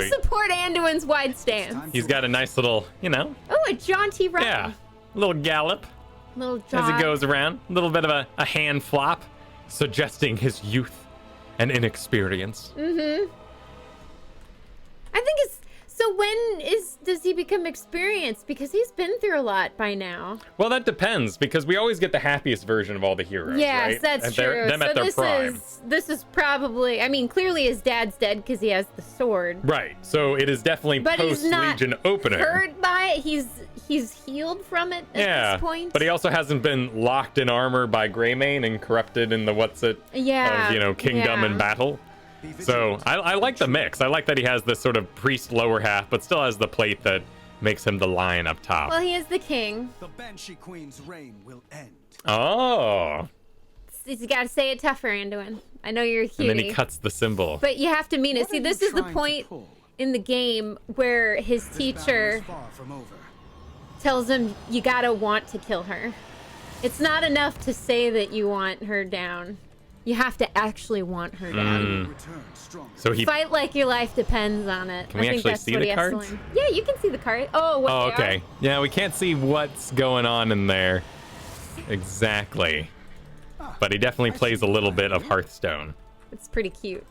So support Anduin's wide stance. he's got a nice little, you know, Oh, a jaunty run. yeah, little gallop Little as jog. he goes around. A little bit of a hand flop, suggesting his youth and inexperience. I think it's... So when does he become experienced? Because he's been through a lot by now. Well, that depends, because we always get the happiest version of all the heroes, Yes, right? that's And true. them at their prime. This is probably... I mean, clearly his dad's dead because he has the sword. Right, so it is definitely But he's not post-Legion opener. hurt by it. He's healed from it at this point. But he also hasn't been locked in armor by Greymane and corrupted in the Yeah, of, you know, kingdom yeah. and battle. So I like the mix. I like that he has this sort of priest lower half, but still has the plate that makes him the lion up top. Well, he is the king. The Banshee Queen's reign will end. Oh. You got to say it tougher, Anduin. I know you're a cutie. And then he cuts the symbol. But you have to mean it. What See, are this you is the trying to point pull? in the game where his This teacher battle is far from over. tells him you gotta want to kill her. It's not enough to say that you want her down. You have to actually want her down. Return stronger. So he... Fight like your life depends on it. Can we I think actually that's see what the he has to cards? learn. Yeah, you can see the card. Oh, what Oh, they okay. are. Yeah, we can't see what's going on in there exactly. But he definitely plays a little bit of Hearthstone. It's pretty cute.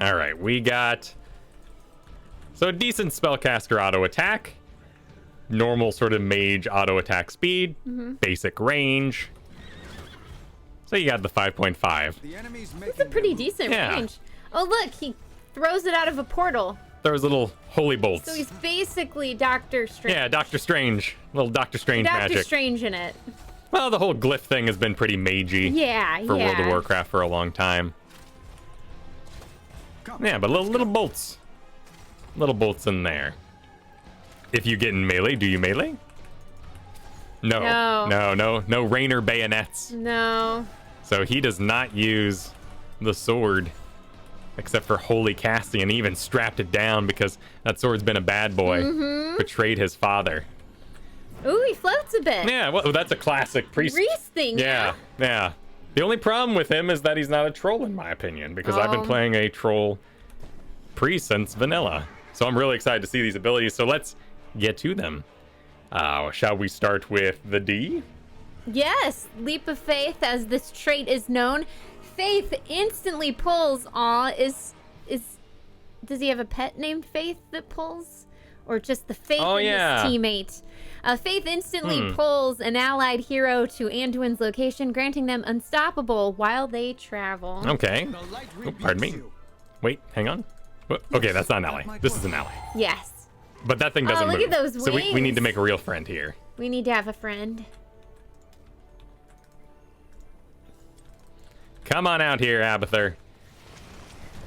All right, we got... So a decent spellcaster auto attack. Normal sort of mage auto attack speed. Basic range. So you got the 5.5. The enemy's It's a making pretty their move. decent Yeah. range. Oh, look, he throws it out of a portal. There's little holy bolts. So he's basically Doctor Strange. Yeah, Doctor Strange. Little Doctor Strange Doctor magic. Strange in it. Well, the whole glyph thing has been pretty magey Yeah, for yeah. World of Warcraft for a long time. Come. Yeah, but little bolts. Little bolts in there. If you get in melee, do you melee? No. No Rainer bayonets. No. So he does not use the sword except for holy casting, and he even strapped it down because that sword's been a bad boy. Betrayed his father. Ooh, he floats a bit. Yeah, well, that's a classic priest. Reese thing, Yeah. The only problem with him is that he's not a troll, in my opinion, because I've been Oh. playing a troll priest since vanilla. So I'm really excited to see these abilities. So let's get to them. Shall we start with the D? Yes, leap of faith, as this trait is known. Faith instantly pulls. Does he have a pet named Faith that pulls, or just the faith in his teammate? Faith instantly pulls an allied hero to Anduin's location, granting them unstoppable while they travel. Okay. The light Oh, pardon me. rebukes you. Wait, hang on. Okay, that's not an ally. This is an ally. Yes, But that thing doesn't look move. at those So we need wings. to make a real friend here. we need to have a friend. Come on out here, Abathur.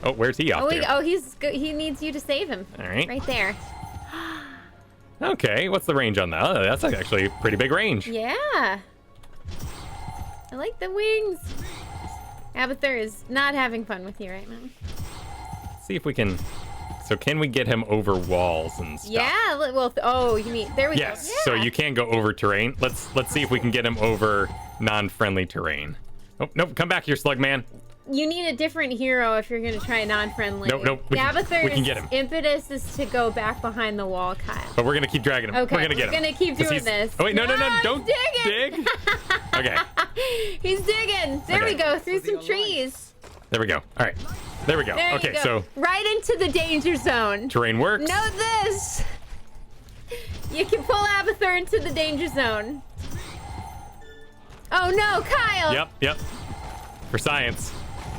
Oh, where's he off to? He needs you to save him. All right. Right there. Okay, what's the range on that? Oh, that's actually a pretty big range. Yeah. I like the wings. Abathur is not having fun with you right now. Let's see if we can... So can we get him over walls and stuff? Yeah, well, you mean, there we Yes, go. so Yeah. you can go over terrain. Let's see if we can get him over non-friendly terrain. Oh, nope, come back here, Slugman. You need a different hero if you're going to try non-friendly. Nope, we can get him. impetus is to go back behind the wall, Kyle. But we're gonna keep dragging him. Okay, we're gonna get him. we're gonna keep 'Cause doing he's- this. Oh wait, no, No, don't he's dig. digging. Okay, He's digging. There Okay. we go, through For the some Alliance. trees. there we go. All right, there we go. There Okay, you go. so right into the danger zone. terrain works. Know this. You can pull Abathur into the danger zone. Oh no, Kyle. Yep. For science.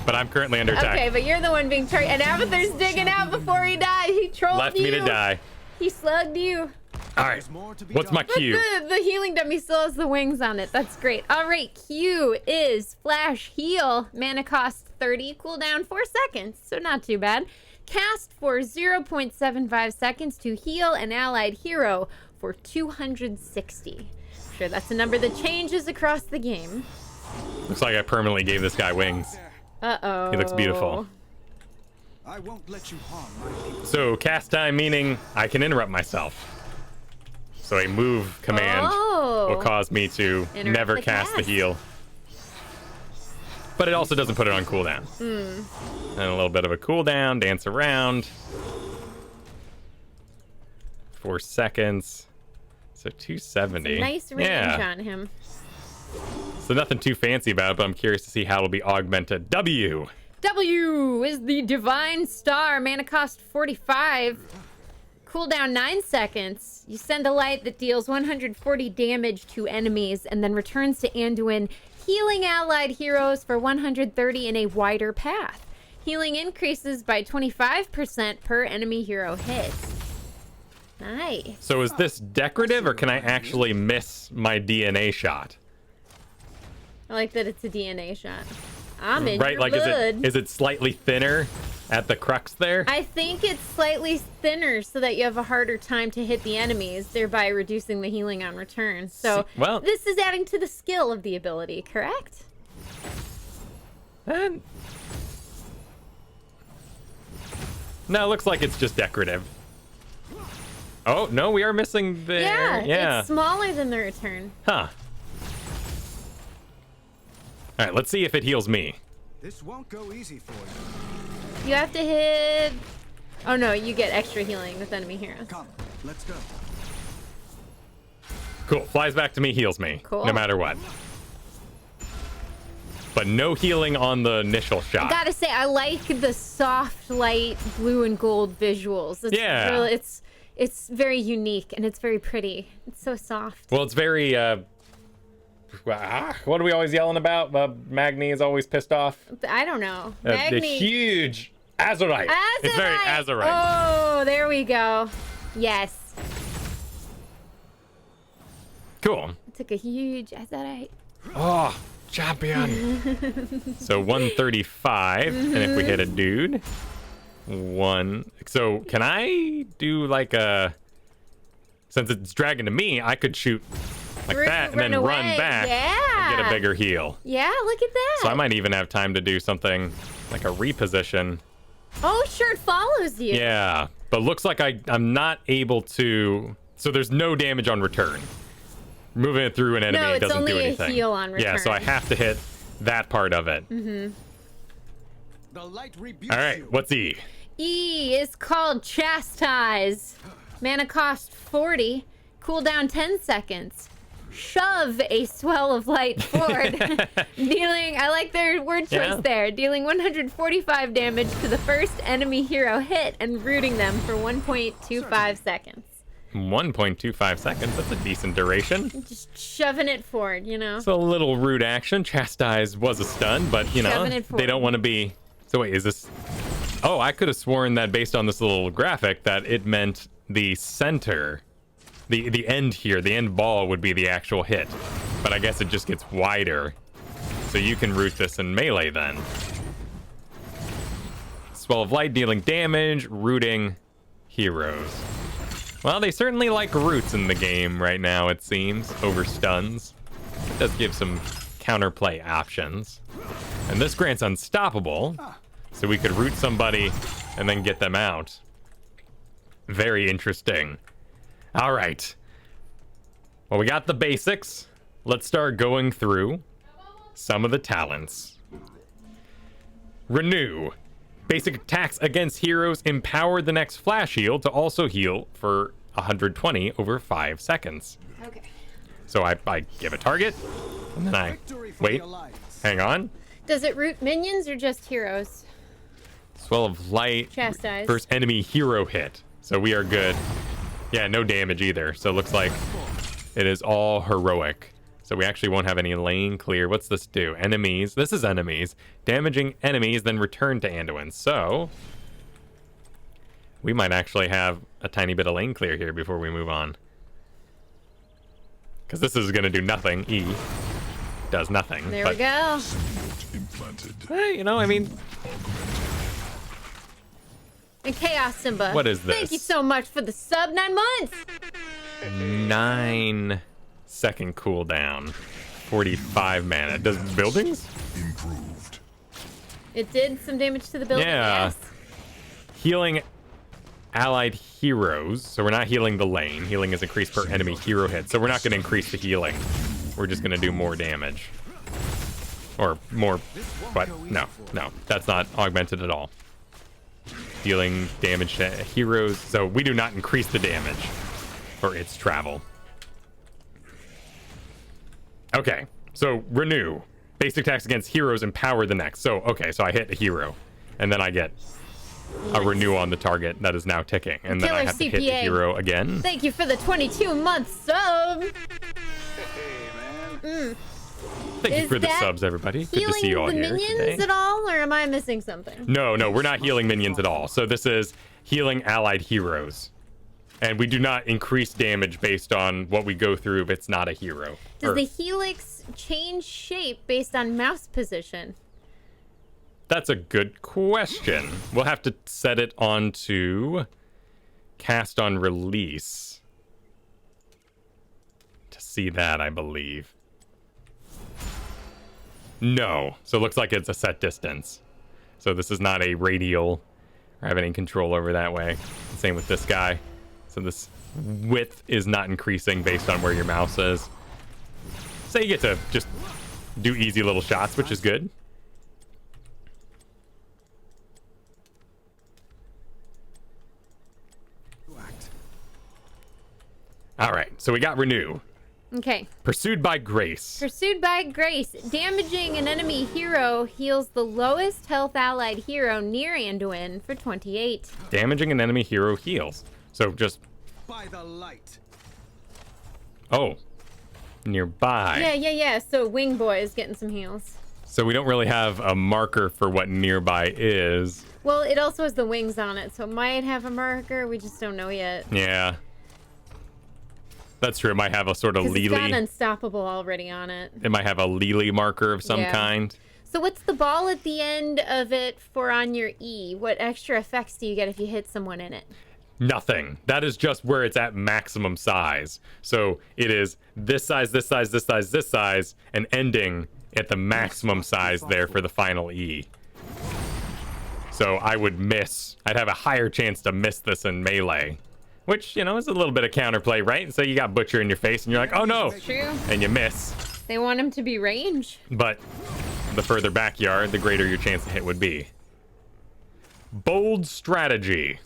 But I'm currently under attack. Okay, but you're the one being targeted. And Abathur's digging out before he died. He trolled Left you. me to die. He slugged you. All right. more to be What's my done. cue? The healing dummy still has the wings on it. That's great. All right, Q is Flash Heal. Mana cost 30, cooldown 4 seconds, so not too bad. Cast for 0.75 seconds to heal an allied hero for 260. Sure, that's a number that changes across the game. Looks like I permanently gave this guy wings. Uh-oh. He looks beautiful. I won't let you harm my people. So cast time meaning I can interrupt myself. So a move command Oh. will cause me to Interrupt never the cast the cast. heal. but it also doesn't put it on cooldown. And a little bit of a cooldown, dance around. 4 seconds. So 270. Nice range on him. So nothing too fancy about it, but I'm curious to see how it'll be augmented. W is the Divine Star. Mana cost 45. Cooldown 9 seconds. You send a light that deals 140 damage to enemies and then returns to Anduin, healing allied heroes for 130 in a wider path. Healing increases by 25% per enemy hero hit. Nice. So is this decorative, or can I actually miss my DNA shot? I like that it's a DNA shot. I'm in Right, your like blood. is it slightly thinner at the crux there? I think it's slightly thinner so that you have a harder time to hit the enemies, thereby reducing the healing on return. So well, this is adding to the skill of the ability, correct? No, it looks like it's just decorative. Oh, no, we are missing the... Yeah, it's smaller than the return. Huh. All right, let's see if it heals me. This won't go easy for you. You have to hit... Oh no, you get extra healing with enemy heroes. Come, let's go. Cool, flies back to me, heals me. Cool. No matter what. But no healing on the initial shot. Gotta say, I like the soft, light blue and gold visuals. Yeah. Really, it's very unique and it's very pretty. It's so soft. Well, it's very... what are we always yelling about? Magni is always pissed off. I don't know. The Magni. huge azurite. It's very azurite. Oh, there we go. Yes. Cool. I took a huge azurite. Oh, champion. So 135, and if we hit a dude, so can I do like a, since it's dragging to me, I could shoot like that and then run back and get a bigger heal. Yeah, look at that. So I might even have time to do something like a reposition. Oh, sure, it follows you. Yeah, but looks like I'm not able to, so there's no damage on return. Moving it through an enemy doesn't do anything. No, it's only a heal on return. Yeah, so I have to hit that part of it. Mm-hmm. The light rebukes All right, you. what's E? E is called Chastise. Mana cost 40. Cooldown 10 seconds. Shove a swell of light forward. Dealing, I like their word choice there. Dealing 145 damage to the first enemy hero hit and rooting them for 1.25 seconds. 1.25 seconds. That's a decent duration. Just shoving it forward, you know? It's a little rude action. Chastise was a stun, but you know, Shoving it forward. they don't want to be. So wait, is this? Oh, I could have sworn that based on this little graphic that it meant the center, the end here, the end ball would be the actual hit. But I guess it just gets wider. So you can root this in melee then. Swell of light dealing damage, rooting heroes. Well, they certainly like roots in the game right now, it seems, over stuns. It does give some counterplay options. And this grants unstoppable, so we could root somebody and then get them out. Very interesting. All right. Well, we got the basics. Let's start going through some of the talents. Renew. Basic attacks against heroes empower the next flash heal to also heal for 120 over 5 seconds. Okay. So I give a target, and then I Victory for wait. the Alliance. Hang on. Does it root minions or just heroes? Swell of light. Chastise. First enemy hero hit. So we are good. Yeah, no damage either. So it looks like it is all heroic. So we actually won't have any lane clear. What's this do? Enemies. This is enemies. Damaging enemies, then return to Anduin. So we might actually have a tiny bit of lane clear here before we move on. Because this is going to do nothing. E does nothing. There we go. Hey, you know, I mean, And Chaos Simba. What is Thank this? you so much for the sub 9 months. 9-second cooldown. 45 mana. Does buildings? Improved. It did some damage to the building. Yeah. Yes. Healing allied heroes. So we're not healing the lane. Healing is increased per enemy hero hit. So we're not going to increase the healing. We're just going to do more damage. Or more, This won't but go easy no, for no, that's not augmented at all. Dealing damage to heroes, so we do not increase the damage for its travel. Okay, so renew. Basic attacks against heroes empower the next. So, okay, so I hit a hero, and then I get a renew on the target that is now ticking, and then I Killer have to hit the CPA. hero again. Thank you for the 22-month sub. Thank you Is for the that subs, everybody. Good to Healing see you all the here minions today. at all, or am I missing something? No, we're not healing minions at all. So this is healing allied heroes. And we do not increase damage based on what we go through if it's not a hero. Does Or- the helix change shape based on mouse position? That's a good question. We'll have to set it on to cast on release to see that, I believe. No. So it looks like it's a set distance. So this is not a radial or have any control over that way. Same with this guy. So this width is not increasing based on where your mouse is. So you get to just do easy little shots, which is good. All right, so we got renew. Okay. Pursued by grace. Pursued by grace. Damaging an enemy hero heals the lowest health allied hero near Anduin for 28. Damaging an enemy hero heals. So just, By the light. oh, nearby. Yeah. So Wing Boy is getting some heals. So we don't really have a marker for what nearby is. Well, it also has the wings on it, so it might have a marker. We just don't know yet. Yeah. That's true. It might have a sort of 'Cause it's got Lily. Unstoppable already on it. It might have a Lily marker of some Yeah. kind. So what's the ball at the end of it for on your E? What extra effects do you get if you hit someone in it? Nothing. That is just where it's at maximum size. So it is this size, this size, this size, this size, and ending at the maximum size there for the final E. So I would miss. I'd have a higher chance to miss this in melee. Which, you know, is a little bit of counterplay, right? So you got Butcher in your face and you're like, oh no! True. And you miss. They want him to be range. But the further back you are, the greater your chance to hit would be. Bold strategy.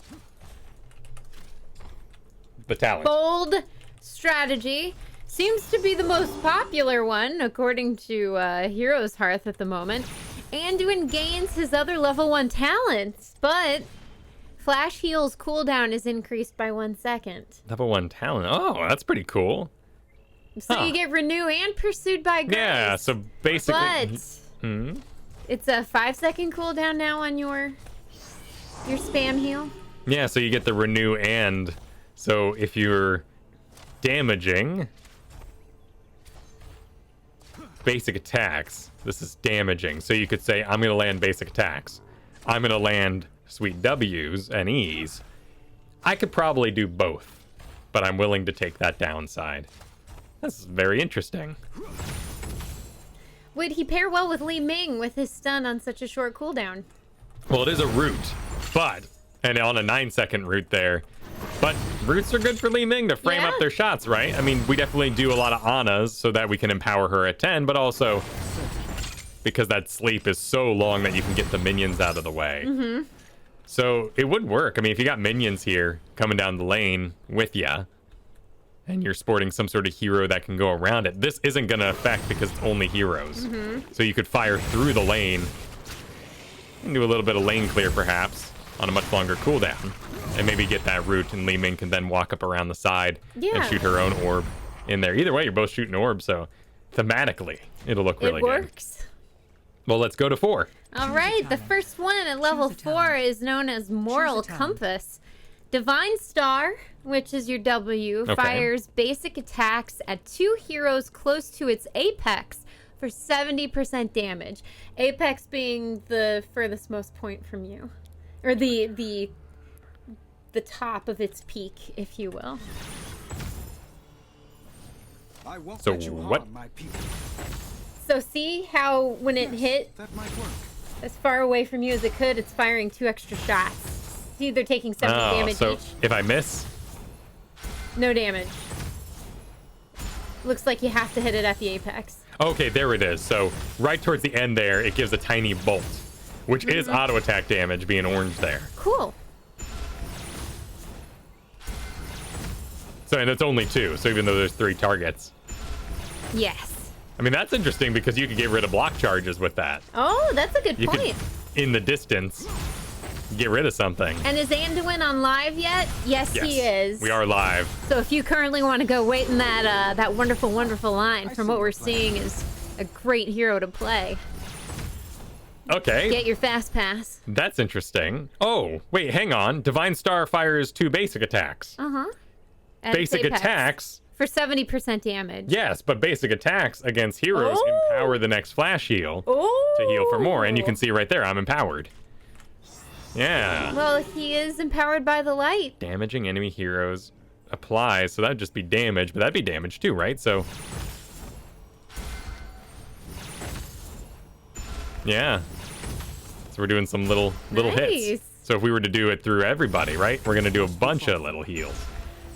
The talent. Bold strategy seems to be the most popular one, according to Heroes Hearth at the moment. Anduin gains his other level 1 talents, but Flash Heal's cooldown is increased by 1 second. Level 1 talent. Oh, that's pretty cool. So Huh. you get Renew and Pursued by Grace. Yeah, so basically... But it's a 5-second cooldown now on your spam heal. Yeah, so you get the renew and... So if you're damaging... basic attacks, this is damaging. So you could say, I'm going to land basic attacks. I'm going to land sweet W's and E's. I could probably do both, but I'm willing to take that downside. That's very interesting. Would he pair well with Li Ming with his stun on such a short cooldown? Well, it is a root, but... And on a 9-second root there. But roots are good for Li Ming to frame Yeah. up their shots, right? I mean, we definitely do a lot of Annas so that we can empower her at 10, but also because that sleep is so long that you can get the minions out of the way. So it would work. I mean, if you got minions here coming down the lane with ya, and you're sporting some sort of hero that can go around it, this isn't going to affect because it's only heroes. So you could fire through the lane and do a little bit of lane clear, perhaps, on a much longer cooldown. And maybe get that root, and Li Ming can then walk up around the side and Yeah. shoot her own orb in there. Either way, you're both shooting orbs, so thematically, it'll look really it good. works. Well, let's go to 4. All right, the first one at level Choose a 4 talent. is known as Moral Choose a talent. Compass. Divine Star, which is your W, Okay. fires basic attacks at 2 heroes close to its apex for 70% damage. Apex being the furthest most point from you. Or the top of its peak, if you will. I won't So let you what- harm my people. So see how when it hit That might work. as far away from you as it could, it's firing 2 extra shots. It's either taking 70 damage so each. if I miss, No damage. Looks like you have to hit it at the apex. Okay, there it is. So right towards the end there, it gives a tiny bolt, which is auto attack damage being orange there. Cool. So, and it's only 2. So even though there's 3 targets. Yes. I mean, that's interesting because you could get rid of block charges with that. Oh, that's a good You point. could, in the distance, get rid of something. And is Anduin on live yet? Yes, he is. We are live. So if you currently want to go wait in that wonderful, wonderful line, from what we're seeing is a great hero to play. Okay. Get your fast pass. That's interesting. Oh, wait, hang on. Divine Star fires 2 basic attacks. Uh-huh. And Basic Apex attacks. for 70% damage. Yes, but basic attacks against heroes empower the next flash heal Oh. to heal for more. And you can see right there, I'm empowered. Yeah. Well, he is empowered by the light. Damaging enemy heroes applies, so that'd just be damage, but that'd be damage too, right? So, yeah. So we're doing some little Nice. hits. So if we were to do it through everybody, right? We're gonna do a bunch of little heals.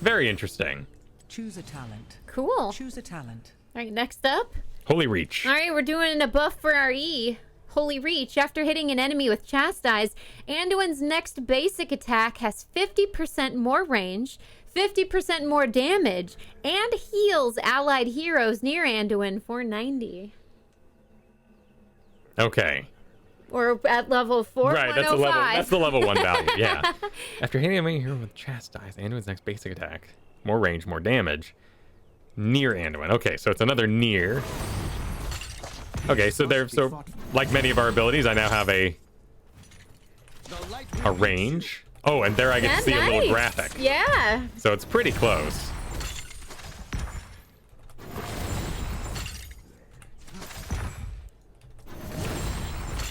Very interesting. Choose a talent. Cool. Choose a talent. All right, next up. Holy Reach. All right, we're doing a buff for our E. Holy Reach. After hitting an enemy with Chastise, Anduin's next basic attack has 50% more range, 50% more damage, and heals allied heroes near Anduin for 90. Okay. Or at level 4, Right, that's the level 1 value, yeah. After hitting an enemy hero with Chastise, Anduin's next basic attack. More range, more damage. Near Anduin. Okay, so it's another near. Okay, so like many of our abilities, I now have a range. Oh, and there I get to see a little graphic. Yeah. So it's pretty close.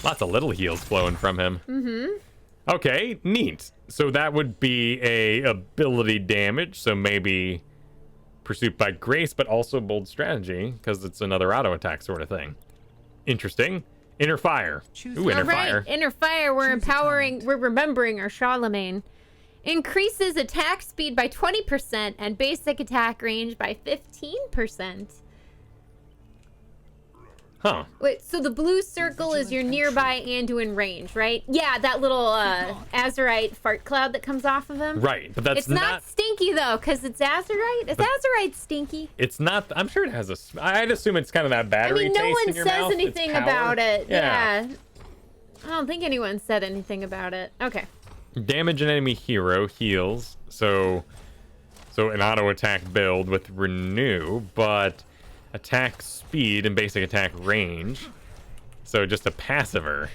Lots of little heals flowing from him. Mm-hmm. Okay, neat. So that would be a ability damage. So maybe Pursuit by Grace, but also Bold Strategy, because it's another auto attack sort of thing. Interesting. Inner Fire. Ooh, Inner Fire. Inner Fire, we're remembering our Charlemagne. Increases attack speed by 20% and basic attack range by 15%. Huh. Wait, so the blue circle is your nearby Anduin range, right? Yeah, that little Azurite fart cloud that comes off of him. Right, but that's it's not stinky though, because it's Azurite. Is Azurite stinky? It's not. I'm sure it has a. I'd assume it's kind of that battery taste no one in your says mouth. anything about it. Yeah. I don't think anyone said anything about it. Okay. Damage an enemy hero heals. So an auto attack build with Renew, but attack speed and basic attack range. So just a passiver.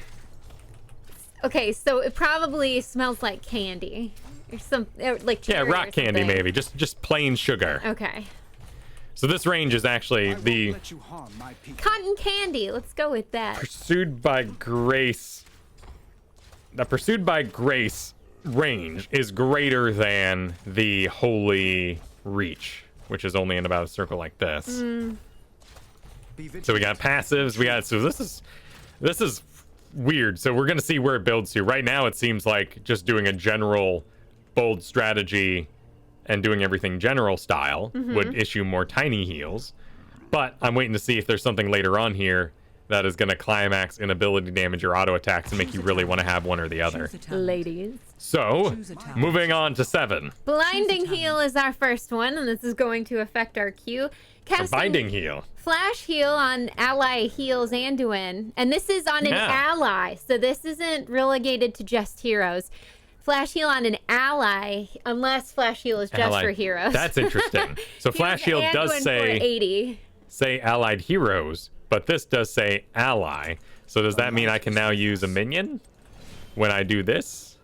Okay, so it probably smells like candy. Or some like cherry rock or candy something. maybe. Just plain sugar. Okay. So this range is actually I won't the let you harm my people. Cotton candy. Let's go with that. Pursued by Grace. The Pursued by Grace range is greater than the Holy Reach, which is only in about a circle like this. So we got passives. So this is weird. So we're gonna see where it builds to. Right now it seems like just doing a general bold strategy and doing everything general style would issue more tiny heals. But I'm waiting to see if there's something later on here that is going to climax in ability damage or auto attacks and make you really want to have one or the other. Ladies. So, moving on to 7. Blinding Heal is our first one, and this is going to affect our Q. A Casting Binding Heal. Flash Heal on ally heals Anduin, and this is on an ally, so this isn't relegated to just heroes. Flash Heal on an ally, unless Flash Heal is just for heroes. That's interesting. So Flash Heal does Anduin for 80. say allied heroes, but this does say ally. So does that mean I can now use a minion when I do this?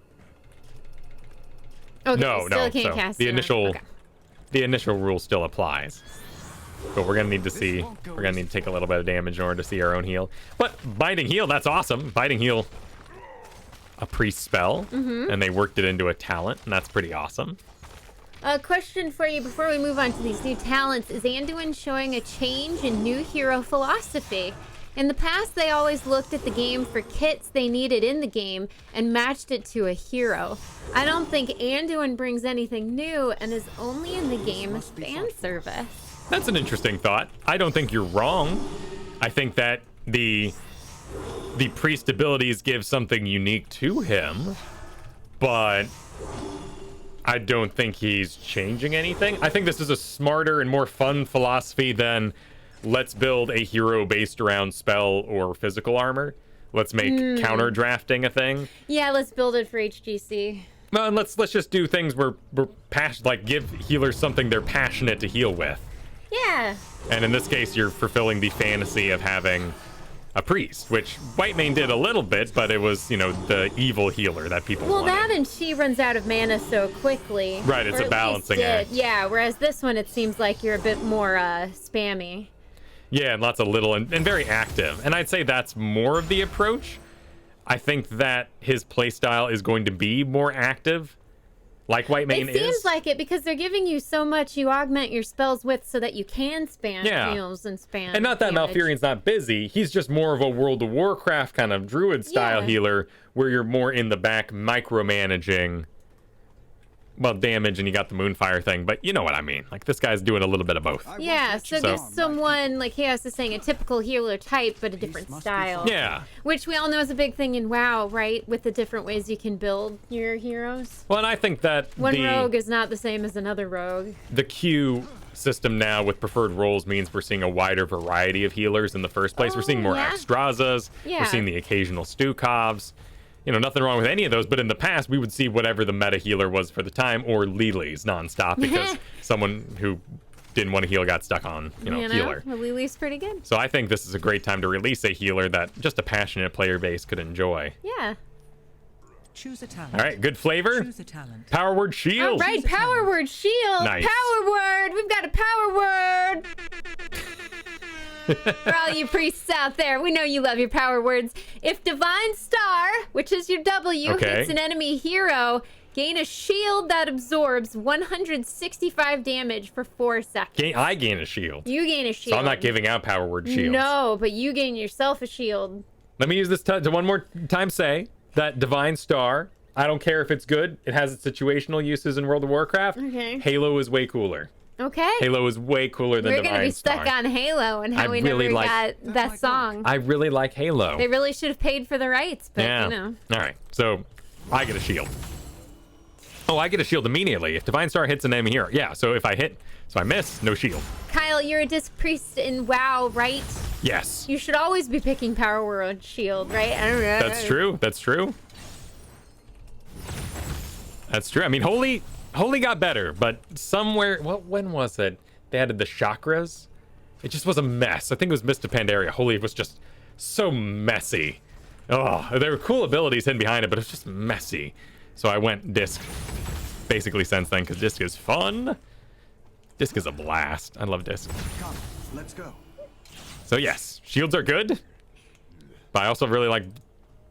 Okay, No. Can't So cast the it on- initial okay. the initial rule still applies. But we're gonna need to see. We're gonna need to take a little bit of damage in order to see our own heal. But Binding Heal, that's awesome. Binding Heal, a priest spell, and they worked it into a talent, and that's pretty awesome. A question for you before we move on to these new talents. Is Anduin showing a change in new hero philosophy? In the past, they always looked at the game for kits they needed in the game and matched it to a hero. I don't think Anduin brings anything new and is only in the game as fan service. That's an interesting thought. I don't think you're wrong. I think that the priest abilities give something unique to him, but I don't think he's changing anything. I think this is a smarter and more fun philosophy than let's build a hero based around spell or physical armor. Let's make counter drafting a thing. Yeah, let's build it for HGC. Well, and let's just do things where we're like give healers something they're passionate to heal with. Yeah. And in this case, you're fulfilling the fantasy of having a priest, which Whitemane did a little bit, but it was, the evil healer that people wanted. Well, that and she runs out of mana so quickly. Right, it's Or a at balancing least act. Yeah, whereas this one, it seems like you're a bit more spammy. Yeah, and lots of little and very active. And I'd say that's more of the approach. I think that his playstyle is going to be more active, like Whitemane is. It seems like it because they're giving you so much you augment your spells with so that you can spam heals and spam And not that damage. Malfurion's not busy. He's just more of a World of Warcraft kind of druid-style healer where you're more in the back micromanaging, damage, and you got the Moonfire thing, but you know what I mean. Like, this guy's doing a little bit of both. Yeah, so give someone, like Chaos is saying, a typical healer type, but a different style. Yeah. Which we all know is a big thing in WoW, right? With the different ways you can build your heroes. Well, and I think that One rogue is not the same as another rogue. the Q system now with preferred roles means we're seeing a wider variety of healers in the first place. We're seeing more Extrazas. Yeah. We're seeing the occasional Stukovs. Nothing wrong with any of those, but in the past, we would see whatever the meta healer was for the time, or Lilies nonstop, because someone who didn't want to heal got stuck on, healer. Well, Lily's pretty good. So I think this is a great time to release a healer that just a passionate player base could enjoy. Yeah. Choose a talent. All right, good flavor. Choose a talent. Power word shield. All right, power word shield. Nice. Power word. We've got a power word. For all you priests out there, we know you love your power words. If Divine Star, which is your W, hits an enemy hero, gain a shield that absorbs 165 damage for 4 seconds. I gain a shield. You gain a shield. So I'm not giving out power word shields. No, but you gain yourself a shield. Let me use this to one more time say that Divine Star, I don't care if it's good, it has its situational uses in World of Warcraft. Okay. Halo is way cooler. Okay. Halo is way cooler than We're Divine going to be Star. stuck on Halo and how we really never like- got that song. I really like Halo. They really should have paid for the rights, but Yeah. All right. So I get a shield. Oh, I get a shield immediately if Divine Star hits an enemy hero. Yeah. So if I hit, so I miss, no shield. Kyle, you're a disc priest in WoW, right? Yes. You should always be picking power word shield, right? I don't know. That's true. That's true. That's true. I mean, Holy got better, but somewhere, when was it? They added the chakras. It just was a mess. I think it was Mist of Pandaria. Holy was just so messy. Oh, there were cool abilities hidden behind it, but it was just messy. So I went disc basically since then, because disc is fun. Disc is a blast. I love disc. Come, let's go. So yes, shields are good, but I also really like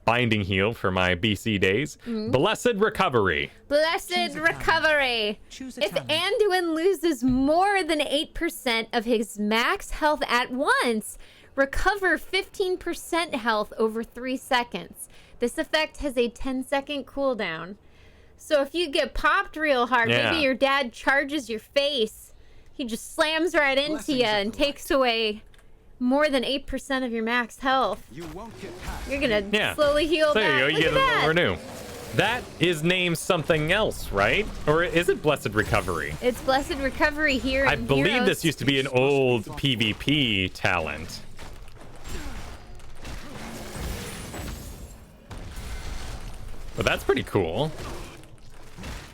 binding heal for my BC days. Blessed recovery. Blessed recovery. Choose a If talent. Anduin loses more than 8% of his max health at once, recover 15% health over 3 seconds. This effect has a 10-second cooldown. So if you get popped real hard, Yeah. maybe your dad charges your face, he just slams right into Blessings you of and the takes away more than 8% of your max health. You won't get past. You're gonna Yeah. slowly heal There that. you go. You Look get at a little that. renew. That is named something else, right? Or is it Blessed Recovery? It's Blessed Recovery here I in believe Heroes. this used to be an old PvP talent. But that's pretty cool.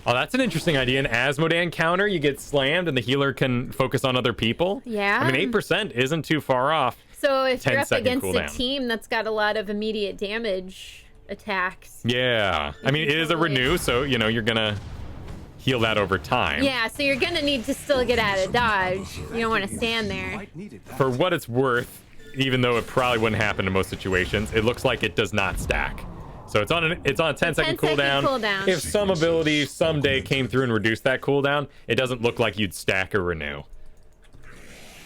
Oh, that's an interesting idea. An Asmodan counter, you get slammed and the healer can focus on other people. Yeah. I mean, 8% isn't too far off. So if you're up 10-second against a cooldown. team that's got a lot of immediate damage attacks. Yeah. I mean, it is a totally- renew, so, you're going to heal that over time. Yeah, so you're gonna need to still get out of dodge. You don't want to stand there. Quite needed that. For what it's worth, even though it probably wouldn't happen in most situations, it looks like it does not stack. So it's on a 10-second 10-second cooldown. cooldown. If some ability someday came through and reduced that cooldown, it doesn't look like you'd stack or renew.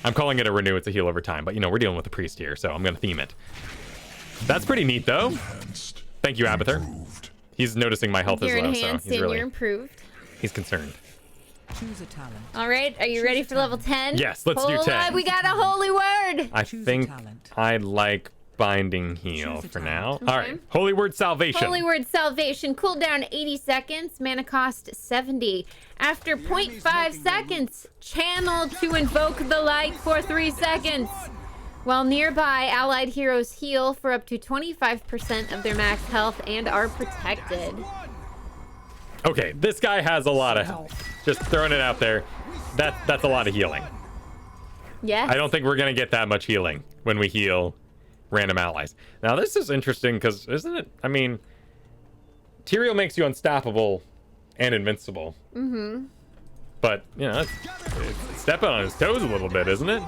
I'm calling it a renew. It's a heal over time, but we're dealing with a priest here, so I'm gonna theme it. That's pretty neat, though. Thank you, Abathur. He's noticing my health You're as well, enhanced so he's and you're really improved. he's concerned. Choose a talent. All right, are you Choose ready a for level talent. 10? Yes, let's do Hold 10. on, we got a holy word. I Choose a think talent. I like binding heal Choose a for talent. now. All right, holy word salvation. Holy word salvation. Cooldown 80 seconds. Mana cost 70. After 0.5 seconds, channel to invoke the light for 3 seconds. While nearby, allied heroes heal for up to 25% of their max health and are protected. Okay, this guy has a lot of health. Just throwing it out there. That's a lot of healing. Yes. I don't think we're gonna get that much healing when we heal random allies. Now this is interesting because isn't it? I mean, Tyrael makes you unstoppable and invincible. Mm-hmm. But you know, it's stepping on his toes a little bit, isn't it?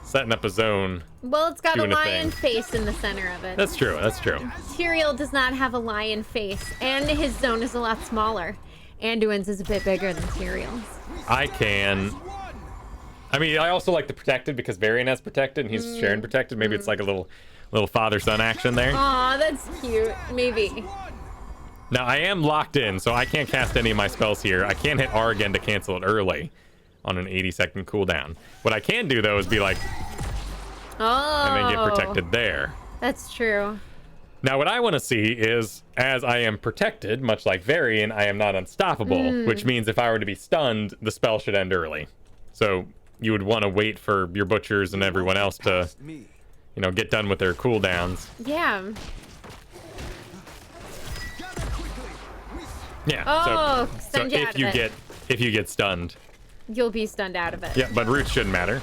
Setting up a zone. Well, it's got a doing a lion thing. face in the center of it. That's true. That's true. Tyrael does not have a lion face, and his zone is a lot smaller. Anduin's is a bit bigger than Tyrael's. I mean, I also like the protected because Varian has protected and he's sharing protected. Maybe it's like a little father-son action there. Aw, that's cute. Maybe. Now, I am locked in, so I can't cast any of my spells here. I can't hit R again to cancel it early on an 80-second cooldown. What I can do, though, is be like, Oh. and then get protected there. That's true. Now, what I want to see is, as I am protected, much like Varian, I am not unstoppable, which means if I were to be stunned, the spell should end early. So you would want to wait for your butchers and everyone else to, Me. you know, get done with their cooldowns. Yeah. Yeah. Oh, so stun you out of it. if you get stunned, You'll be stunned out of it. yeah, but roots shouldn't matter.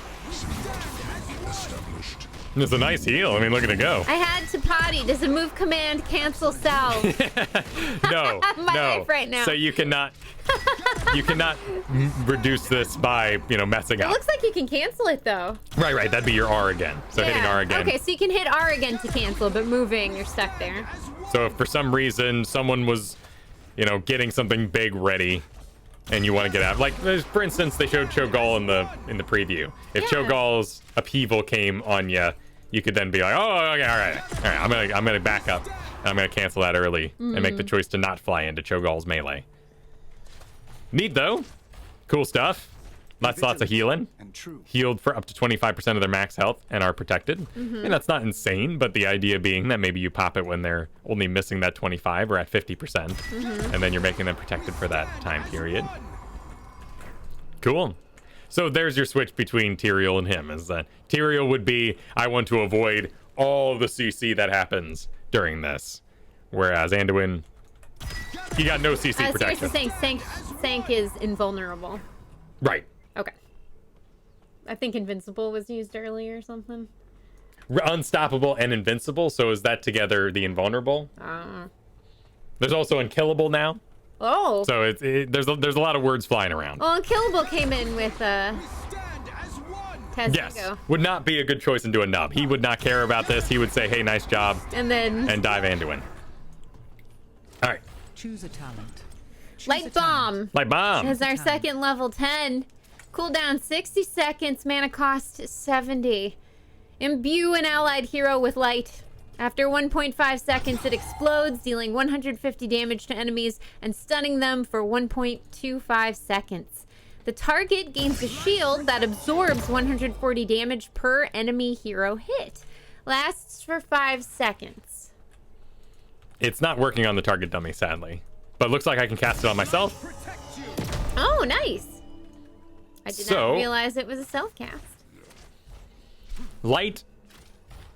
It's a nice heal. I mean, look at it go. I had to potty. Does a move command cancel salve? No, My no. life right now. So you cannot reduce this by messing It up. looks like you can cancel it though. Right. That'd be your R again. So hitting R again. Okay, so you can hit R again to cancel, but moving, you're stuck there. So if for some reason someone was, getting something big ready, and you want to get out, like for instance, they showed Cho'Gall in the preview. If Yeah. Cho'Gall's upheaval came on you, you could then be like, oh, okay, all right. I'm gonna back up, and I'm gonna cancel that early and make the choice to not fly into Cho'Gall's melee. Neat though, cool stuff. Lots of healing. And true. Healed for up to 25% of their max health and are protected. I mean, that's not insane, but the idea being that maybe you pop it when they're only missing that 25 or at 50%, and then you're making them protected for that time period. Cool. So there's your switch between Tyrael and him, is that Tyrael would be, I want to avoid all the CC that happens during this. Whereas Anduin, he got no CC Seriously protection. saying Sank is invulnerable. Right. Okay. I think invincible was used earlier or something. Unstoppable and invincible, so is that together the invulnerable? There's also unkillable now, Oh. so there's a lot of words flying around. Well, Unkillable came in with Testigo. Yes, would not be a good choice into a nub. He would not care about this. He would say, hey, nice job, And then and dive Anduin. All right, Choose a talent. Choose Light a talent. Bomb like bomb. is our second level 10. Cooldown 60 seconds, mana cost 70. Imbue an allied hero with light. After 1.5 seconds, it explodes, dealing 150 damage to enemies and stunning them for 1.25 seconds. The target gains a shield that absorbs 140 damage per enemy hero hit. Lasts for 5 seconds. It's not working on the target dummy, sadly, but looks like I can cast it on myself. Oh, nice. I did So- not realize it was a self-cast. Light,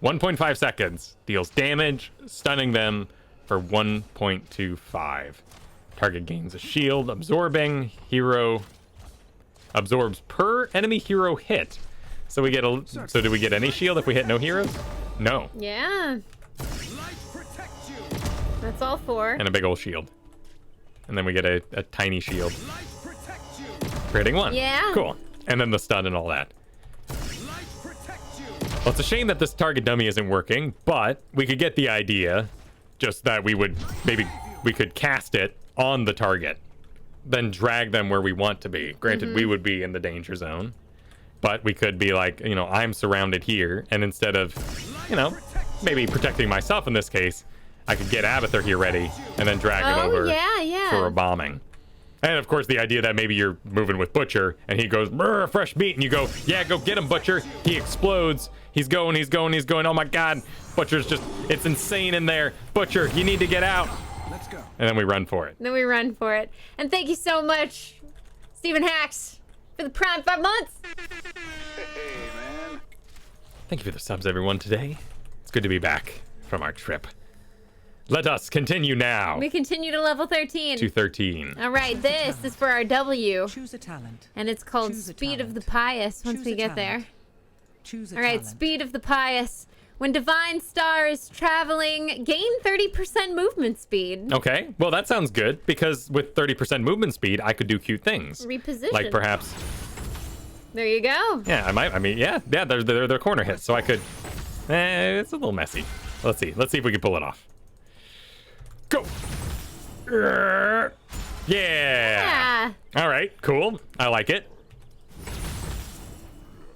1.5 seconds, deals damage, stunning them for 1.25. Target gains a shield, absorbing hero absorbs per enemy hero hit. So we get so do we get any shield if we hit no heroes? No. Yeah. That's all 4. And a big old shield. And then we get a tiny shield. Creating 1. Yeah. Cool. And then the stun and all that. Well, it's a shame that this target dummy isn't working, but we could get the idea. Just that we could cast it on the target, then drag them where we want to be. Granted, we would be in the danger zone, but we could be like, I'm surrounded here, and instead of, maybe protecting myself in this case, I could get Abathur here ready and then drag him over yeah. for a bombing. And of course, the idea that maybe you're moving with Butcher, and he goes, "Brr, fresh meat," and you go, "Yeah, go get him, Butcher." He explodes. He's going. Oh my God, Butcher's just—it's insane in there. Butcher, you need to get out. Let's go. And then we run for it. And thank you so much, Stephen Hacks, for the Prime 5 months. Hey, man. Thank you for the subs, everyone. Today, it's good to be back from our trip. Let us continue now. We continue to level 13. To 13. All right, this is for our W. Choose a talent. And it's called Choose a Speed of the talent. Pious once Choose we a get there. talent. Choose a All right, talent. Speed of the Pious. When Divine Star is traveling, gain 30% movement speed. Okay, well, that sounds good, because with 30% movement speed, I could do cute things. Reposition. Like perhaps... There you go. Yeah, I might. I mean, yeah, they're corner hits, so I could... it's a little messy. Let's see if we can pull it off. Go! Yeah! All right, cool. I like it.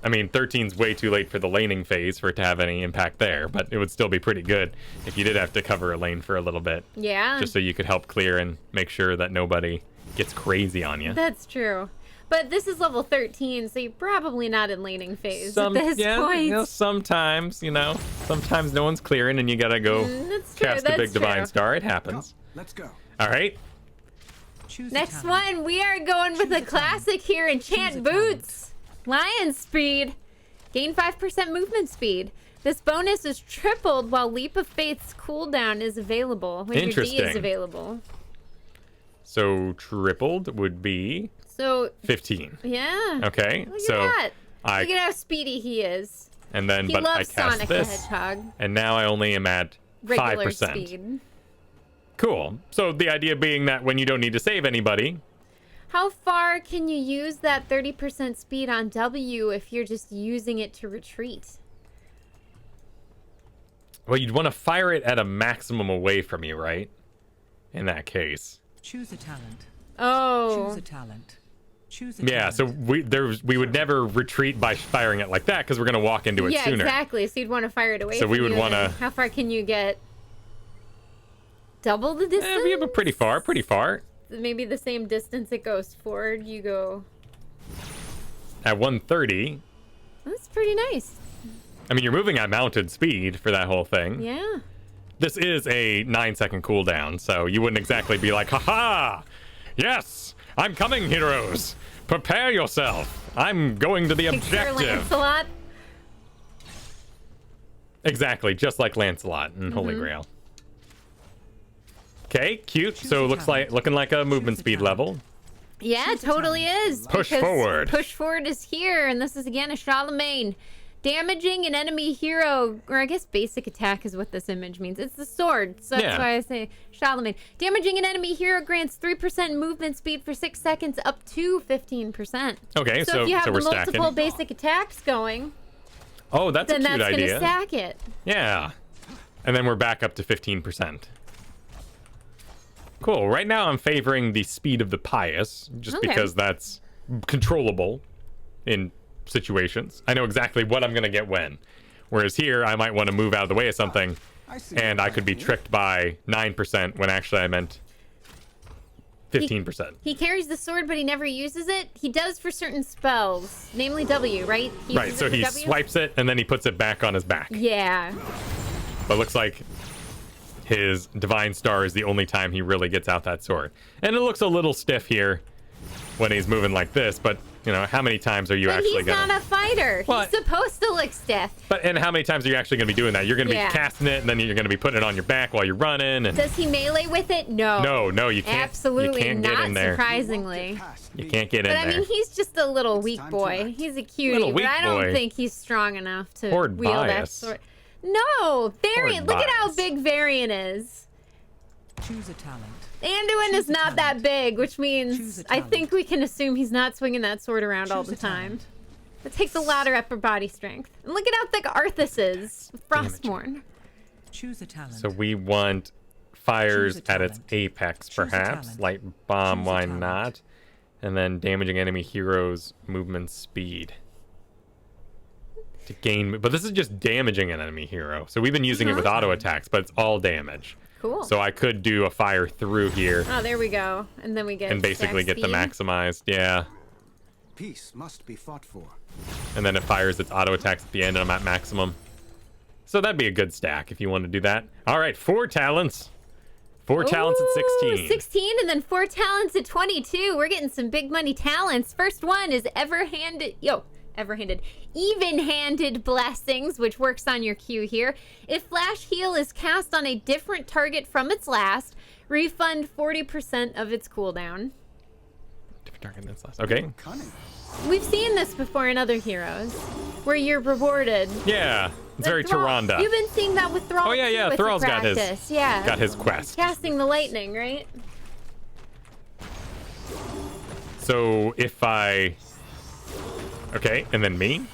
I mean, 13's way too late for the laning phase for it to have any impact there, but it would still be pretty good if you did have to cover a lane for a little bit. Yeah. Just so you could help clear and make sure that nobody gets crazy on you. That's true. But this is level 13, so you're probably not in laning phase at this point. Sometimes no one's clearing and you gotta go That's true. cast the big That's divine true. star. It Go. happens. Let's go. All right. Choose a Next talent. one, we are going with Choose a a classic here, Enchant Choose a Boots. Lion Speed. Gain 5% movement speed. This bonus is tripled while Leap of Faith's cooldown is available. When your D is Interesting. available. So tripled would be So, 15. yeah. Okay. Look So at that. I Look at how speedy he is. and then He but I loves cast Sonic the this, Hedgehog. and now I only am at Regular 5%. speed. Cool. So the idea being that when you don't need to save anybody, How far can you use that 30% speed on W if you're just using it to retreat? well, you'd want to fire it at a maximum away from you, right? In that case. Choose a talent. Oh. Choose a talent. Choose a Yeah, talent. so we would never retreat by firing it like that because we're going to walk into it Yeah, sooner. exactly. So you'd want to fire it away So we from would you, wanna- and then how far can you get? Double the distance? We have a pretty far. Maybe the same distance it goes forward, you go... At 130, That's pretty nice. I mean, you're moving at mounted speed for that whole thing. Yeah. This is a 9-second cooldown, so you wouldn't exactly be like, "Ha-ha! Yes! I'm coming, heroes! Prepare yourself! I'm going to the Picture objective!" Lancelot. Exactly, just like Lancelot in Holy Grail. Okay, cute. Choose So a looking talent. like a movement Choose a speed talent. level. Yeah, it totally is. Push because forward. Push forward is here, and this is again a Charlemagne. Damaging an enemy hero, or I guess basic attack is what this image means. It's the sword, so that's Yeah. why I say Charlemagne. Damaging an enemy hero grants 3% movement speed for 6 seconds up to 15%. Okay, So if you have we're multiple stacking. basic attacks going, Oh, that's then a cute that's going to idea. stack it. Yeah. And then we're back up to 15%. Cool. Right now I'm favoring the speed of the pious, just Okay. because that's controllable in situations. I know exactly what I'm going to get when. Whereas here, I might want to move out of the way of something, I see and your I could be plan here. tricked by 9% when actually I meant 15%. He carries the sword, but he never uses it. He does for certain spells, namely W, right? He Right, uses so it for he W? swipes it, and then he puts it back on his back. Yeah. But looks like his Divine Star is the only time he really gets out that sword. And it looks a little stiff here when he's moving like this, but, you know, how many times are you But actually he's going to... not a fighter. What? He's supposed to look stiff. And how many times are you actually going to be doing that? You're going to Yeah. be casting it, and then you're going to be putting it on your back while you're running. And Does he melee with it? No. no, you can't. Absolutely you can't not, get in there. surprisingly. You can't get in But I there. mean, he's just a little weak time to boy. act. He's a cutie, Little but weak I don't boy. think he's strong enough to Horde wield that bias. sword. No, Variant. Look at how bias. big Variant is. Choose a talent. Anduin Choose is a not that talent. big, which Choose means a I talent. think we can assume he's not swinging that sword around all Choose the a time. talent. It takes a lot of upper body strength. And look at how thick Arthas is. Frostmourne. Choose a talent. So we want fires Choose a at its talent. apex, Choose a perhaps. talent. Light bomb, Choose a why talent. not? And then damaging enemy heroes' movement speed. To gain... But this is just damaging an enemy hero. So we've been using it with auto attacks, but it's all damage. Cool. So I could do a fire through here Oh, there we go. And then we get and basically stack get the speed. maximized. Yeah. Peace must be fought for. And then it fires its auto attacks at the end, and I'm at maximum. So that'd be a good stack if you want to do that. All right, 4 talents. 4 talents at 16. 16 and then 4 talents at 22. We're getting some big money talents. First one is even-handed blessings, which works on your Q here. If flash heal is cast on a different target from its last, refund 40% of its cooldown. Different target than its last. Okay. Cunning. We've seen this before in other heroes, where you're rewarded. Yeah, it's very Thrall. Tyrande. You've been seeing that with Thrall. Oh, yeah, yeah, too, with Thrall's the got his- practice. Yeah. Got his quest. Casting the lightning, right? So if I... Okay, and then me.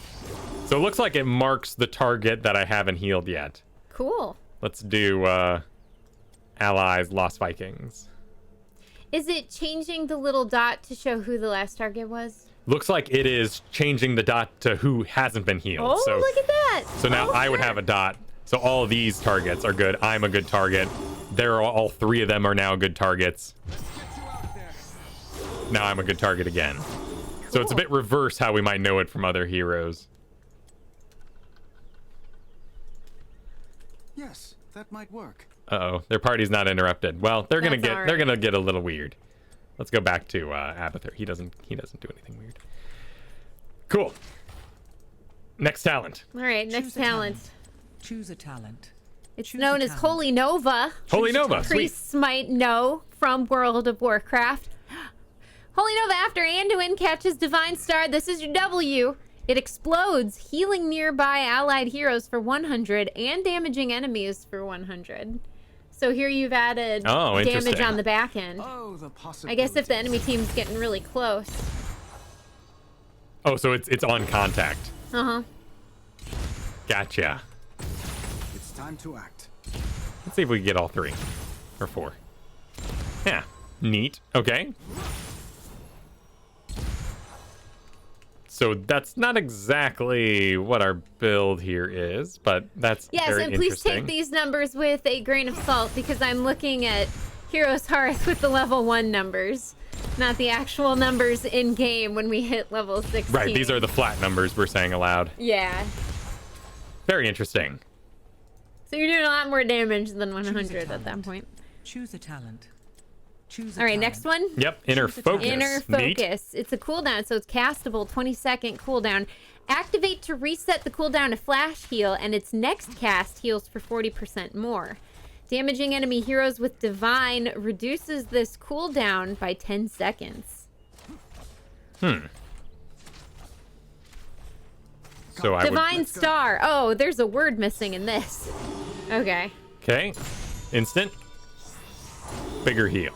So it looks like it marks the target that I haven't healed yet. Cool. Let's do allies, Lost Vikings. Is it changing the little dot to show who the last target was? Looks like it is changing the dot to who hasn't been healed. Oh, so, look at that. So now Oh, I would sure. have a dot. So all of these targets are good. I'm a good target. All 3 of them are now good targets. Now I'm a good target again. So it's a bit reverse how we might know it from other heroes. Yes, that might work. Uh-oh, their party's not interrupted. Well, they're That's all they're right. gonna get a little weird. Let's go back to Abathur. He doesn't do anything weird. Cool. Next talent. All right, next Choose a talent. Choose a talent. It's Choose known a as talent. Holy Nova. Holy Nova. Sweet. Priests might know from World of Warcraft. Holy Nova, after Anduin catches Divine Star, this is your W. It explodes, healing nearby allied heroes for 100 and damaging enemies for 100. So here you've added Oh, damage interesting. on the back end. Oh, the I possibility. guess if the enemy team's getting really close. Oh, so it's on contact. Uh-huh. Gotcha. It's time to act. Let's see if we can get all 3 or 4. Yeah, neat. Okay. So that's not exactly what our build here is, but that's Yes, very and please interesting. take these numbers with a grain of salt because I'm looking at Heroes Hearth with the level 1 numbers, not the actual numbers in game when we hit level 16. Right, these are the flat numbers we're saying aloud. Yeah. Very interesting. So you're doing a lot more damage than 100 at that talent. point. Choose a talent. Choose a All right, talent. next one. Yep, inner Choose a focus. talent. Inner Neat. Focus. It's a cooldown, so it's castable, 20-second cooldown. Activate to reset the cooldown to flash heal, and its next cast heals for 40% more. Damaging enemy heroes with Divine reduces this cooldown by 10 seconds. So I would... Divine Star. Oh, there's a word missing in this. Okay. Okay. Instant. Bigger heal.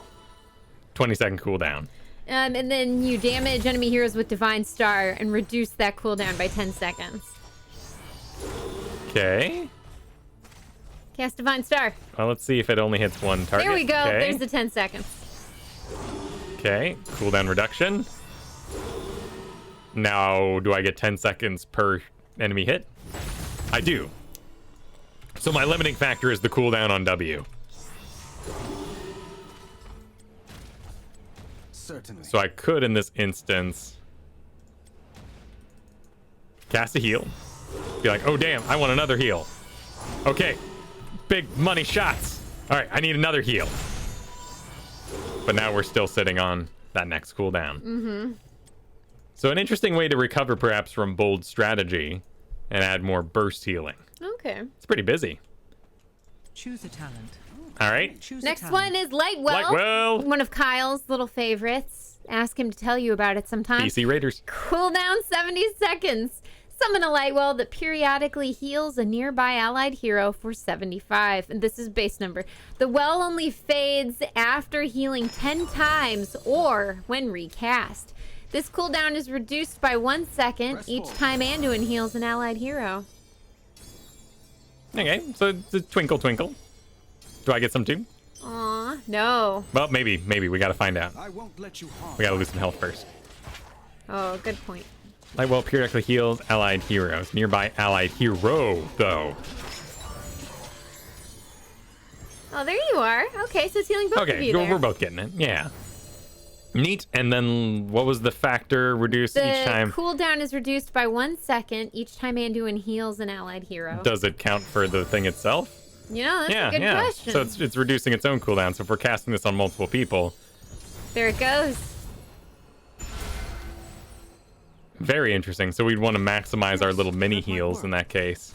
20-second cooldown. And then you damage enemy heroes with Divine Star and reduce that cooldown by 10 seconds. Okay. Cast Divine Star. Well, let's see if it only hits one target. There we go. Okay. There's the 10 seconds. Okay. Cooldown reduction. Now, do I get 10 seconds per enemy hit? I do. So my limiting factor is the cooldown on W. Certainly. So I could, in this instance, cast a heal. Be like, oh, damn, I want another heal. Okay. Big money shots. All right, I need another heal. But now we're still sitting on that next cooldown. Mm-hmm. So an interesting way to recover, perhaps, from bold strategy and add more burst healing. Okay. It's pretty busy. Choose a talent. All right. Choose a Next talent. one is Lightwell. Lightwell. One of Kyle's little favorites. Ask him to tell you about it sometime. BC Raiders. Cooldown 70 seconds. Summon a Lightwell that periodically heals a nearby allied hero for 75. And this is base number. The well only fades after healing 10 times or when recast. This cooldown is reduced by 1 second Press each forward. time Anduin heals an allied hero. Okay, so it's a twinkle, twinkle. Do I get some too? Aw, no. Well, maybe. We gotta find out. I won't let you harm. We gotta lose some health first. Oh, good point. Lightwell periodically heals allied heroes. Nearby allied hero, though. Oh, there you are. Okay, so it's healing both of Okay, you there. we're both getting it. Yeah. Neat. And then what was the factor reduced each time? The cooldown is reduced by 1 second each time Anduin heals an allied hero. Does it count for the thing itself? You know, that's a good question. So it's reducing its own cooldown. So if we're casting this on multiple people. There it goes. Very interesting. So we'd want to maximize our little mini heals in that case.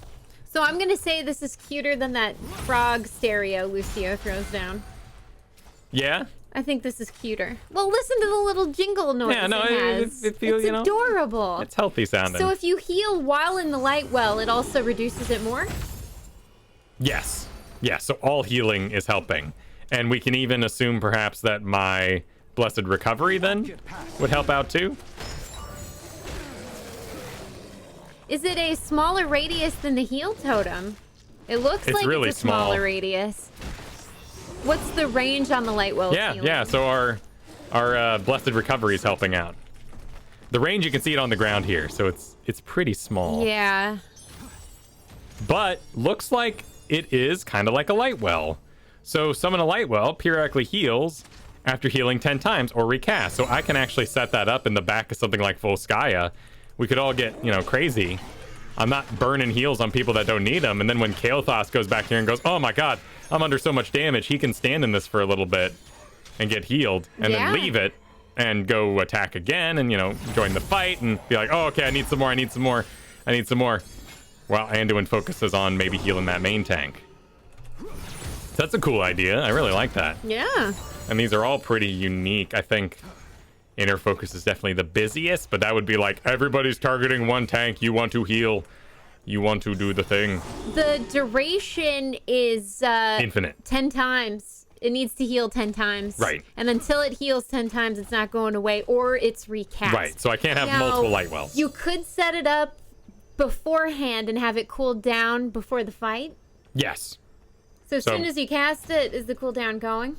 So I'm going to say this is cuter than that frog stereo Lucio throws down. Yeah? I think this is cuter. Well, listen to the little jingle noise Yeah, no, it has. it feels, it's adorable. It's healthy sounding. So if you heal while in the light well, it also reduces it more? Yes. Yeah, so all healing is helping. And we can even assume perhaps that my Blessed Recovery then would help out too. Is it a smaller radius than the heal totem? It looks It's like really it's a smaller small. radius. What's the range on the light well? Yeah. So our Blessed Recovery is helping out. The range, you can see it on the ground here, so it's pretty small. Yeah. But looks like it is kind of like a light well. So summon a light well periodically heals after healing 10 times or recast. So I can actually set that up in the back of something like Volskaya. We could all get, crazy. I'm not burning heals on people that don't need them. And then when Kael'thas goes back here and goes, oh my god, I'm under so much damage, he can stand in this for a little bit and get healed and then leave it and go attack again and, join the fight and be like, oh, okay, I need some more. Well, Anduin focuses on maybe healing that main tank. That's a cool idea. I really like that. Yeah. And these are all pretty unique. I think Inner Focus is definitely the busiest, but that would be like, everybody's targeting one tank. You want to heal. You want to do the thing. The duration is infinite. 10 times. It needs to heal 10 times. Right. And until it heals 10 times, it's not going away, or it's recast. Right. So I can't have multiple light wells. You could set it up beforehand and have it cool down before the fight. Yes. So as soon as you cast it, is the cooldown going?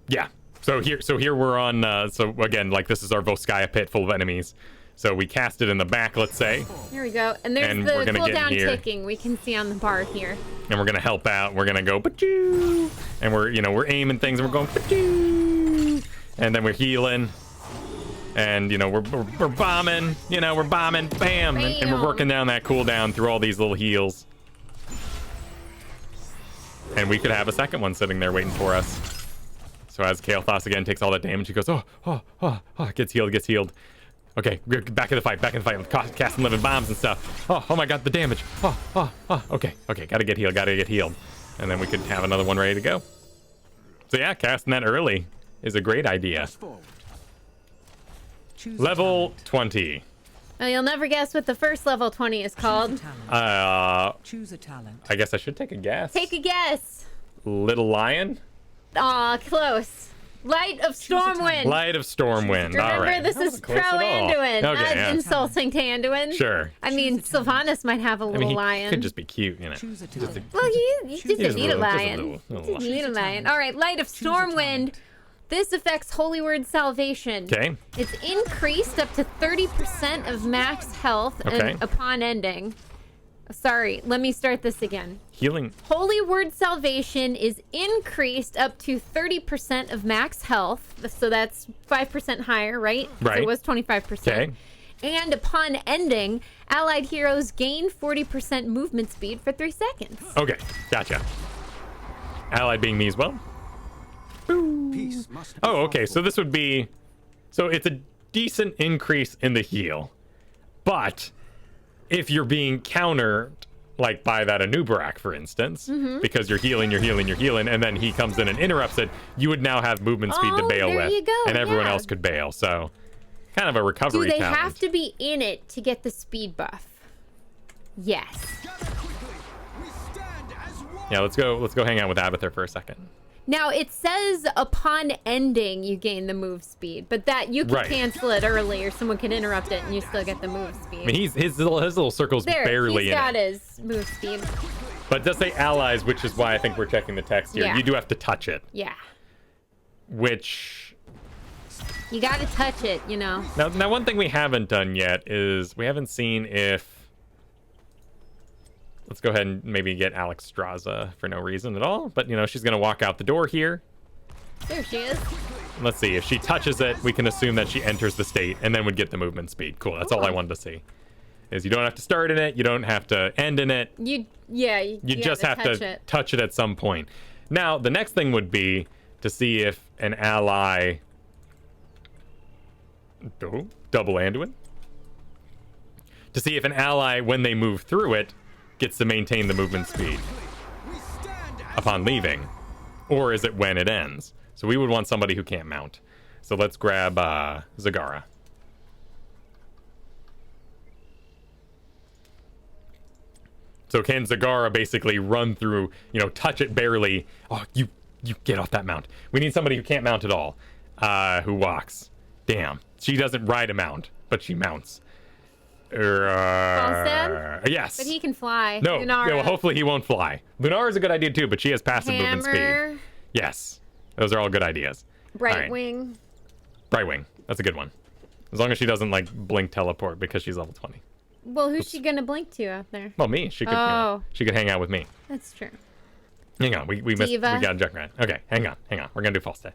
Yeah. So here we're on. So again, like this is our Volskaya pit full of enemies. So we cast it in the back, let's say. Here we go. And there's And the we're gonna get cooldown here. ticking. We can see on the bar here. And we're gonna help out. We're gonna go ba-choo, and we're aiming things, and we're going ba-choo, and then we're healing, and we're bombing. We're bombing, bam, and we're working down that cooldown through all these little heals. And we could have a second one sitting there waiting for us. So as Kael'thas again takes all that damage, he goes, gets healed. Okay, back in the fight, casting living bombs and stuff. Oh my god, the damage. Okay, gotta get healed. And then we could have another one ready to go. So yeah, casting that early is a great idea. Choose Level a talent. 20. Now, you'll never guess what the first level 20 is called. Choose a talent. Choose a talent. I guess I should take a guess. Take a guess. Little Lion? Aw, close. Light of Stormwind. Light of Stormwind. All Remember, right. this That is wasn't pro close at all. Anduin, Okay, not yeah. insulting to Anduin. Sure. I mean, Choose a talent. Sylvanas might have a little He lion. could just be cute, Choose a talent. Well, you Choose just a need a little- lion. just a little You need a lion. lion. All right, Light of Choose a Stormwind. talent. This affects Holy Word Salvation. Okay. It's increased up to 30% of max health Okay. upon ending. Sorry, let me start this again. Healing. Holy Word Salvation is increased up to 30% of max health. So that's 5% higher, right? 'Cause Right. It was 25%. Okay. And upon ending, allied heroes gain 40% movement speed for 3 seconds. Okay, gotcha. Allied being me as well. Peace must be Oh, okay. fought So for. this would be, so it's a decent increase in the heal, but if you're being countered, like by that Anubarak, for instance, because you're healing, and then he comes in and interrupts it, you would now have movement speed to Oh, bail there with, you go, and everyone yeah. else could bail. So, kind of a Do recovery they talent. have to be in it to get the speed buff? Yes. Gather quickly. We stand as one. Yeah, let's go hang out with Abathur for a second. Now, it says upon ending you gain the move speed, but that you can Right. cancel it early or someone can interrupt it and you still get the move speed. I mean, his little circle's there, barely he's in got it. his move speed. But it does say allies, which is why I think we're checking the text here. Yeah. You do have to touch it, Yeah. which... You gotta touch it, you know. Now, one thing we haven't done yet is we haven't seen if Let's go ahead and maybe get Alex Straza for no reason at all. But, you know, she's going to walk out the door here. There she is. Let's see. If she touches it, we can assume that she enters the state and then would get the movement speed. Cool. That's all I wanted to see. Is you don't have to start in it. You don't have to end in it. You just have to touch it at some point. Now, the next thing would be to see if an ally... Oh, double Anduin. To see if an ally, when they move through it, gets to maintain the movement speed upon leaving. Or is it when it ends? So we would want somebody who can't mount. So let's grab Zagara. So can Zagara basically run through, you know, touch it barely? Oh, you get off that mount. We need somebody who can't mount at all. Who walks. Damn. She doesn't ride a mount, but she mounts. Falstad? Yes. But he can fly. No, Lunara. well, hopefully he won't fly. Lunara's a good idea too, but she has passive movement Hammer. speed. Yes. Those are all good ideas. Brightwing. Brightwing. That's a good one. As long as she doesn't, like, blink teleport because she's level 20. Well, who's she gonna blink to out there? Well, me. She could, you know, she could hang out with me. That's true. Hang on. We missed. We Diva. got a Junkrat. Okay, hang on. We're going to do Falstad.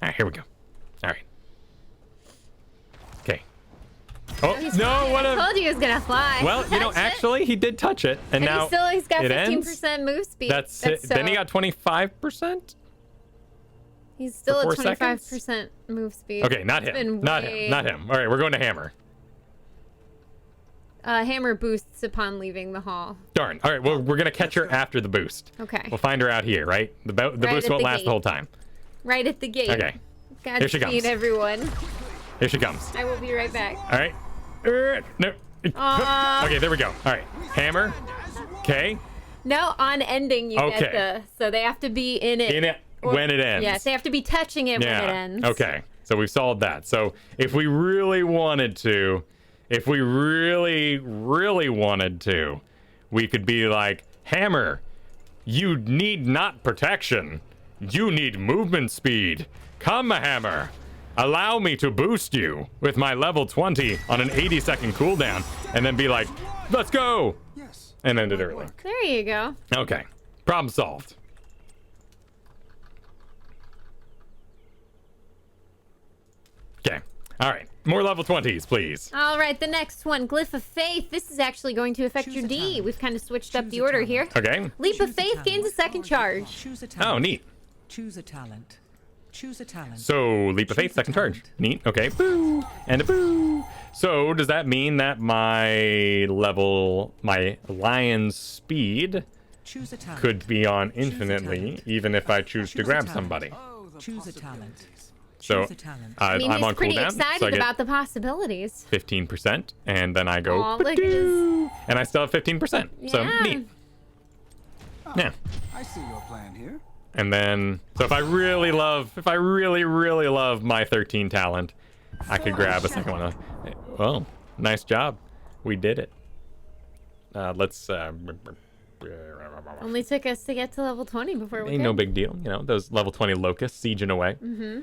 All right, here we go. All right. Okay. Oh, no, what I a... told you he was gonna fly. Well, you know, Touch it. actually, he did touch it, and now he's got it 15% ends. move speed. That's it. Then he got 25%? He's still for at 4 25% move speed. Okay, not It's him. been Not way- him. Not him. All right, we're going to Hammer. Hammer boosts upon leaving the hall. Darn. All right, well, we're going to catch her after the boost. Okay. We'll find her out here, right? The Right boost at won't the last gate. the whole time. Right at the gate. Okay. Here she Godspeed, comes. everyone. Here she comes. I will be right back. All right. No. Aw. Okay, there we go. All right. Hammer. Okay. No, on ending you Okay. get the... So they have to be in it. In it when it ends. Yes, they have to be touching it when it ends. Okay. So we've solved that. So if we really wanted to, if we really, really wanted to, we could be like, Hammer, you need not protection. You need movement speed. Come, Hammer. Allow me to boost you with my level 20 on an 80-second cooldown. And then be like, let's go. Yes. And end it early. There you go. Okay. Problem solved. Okay. All right. More level 20s, please. All right, the next one, Glyph of Faith. This is actually going to affect Choose your a D. talent. We've kind of switched up Choose the a order talent. here. Okay. Leap of Choose a Faith talent. gains a second charge. Choose a talent. Oh, neat. Choose a talent. Choose a talent. So, Leap of Choose Faith, a second charge. talent. Neat. Okay. Boo. And a boo. So, does that mean that my lion's speed Choose a talent. could be on Choose a infinitely, talent. even if I choose to Choose a grab talent. somebody? Oh, the Choose a possibilities. talent. So, Choose a talent. I mean, I'm he's on pretty cooldown, excited so I get about the possibilities. 15%, and then I go, Aw, look at his... and I still have 15%. So, Yeah. neat. Yeah. I see your plan here. And then, so if I really love my 13 talent, I could grab a second one. Well, nice job. We did it. Let's, Only took us to get to level 20 before we ain't could. no big deal. You know, those level 20 locusts sieging away. Mm-hmm.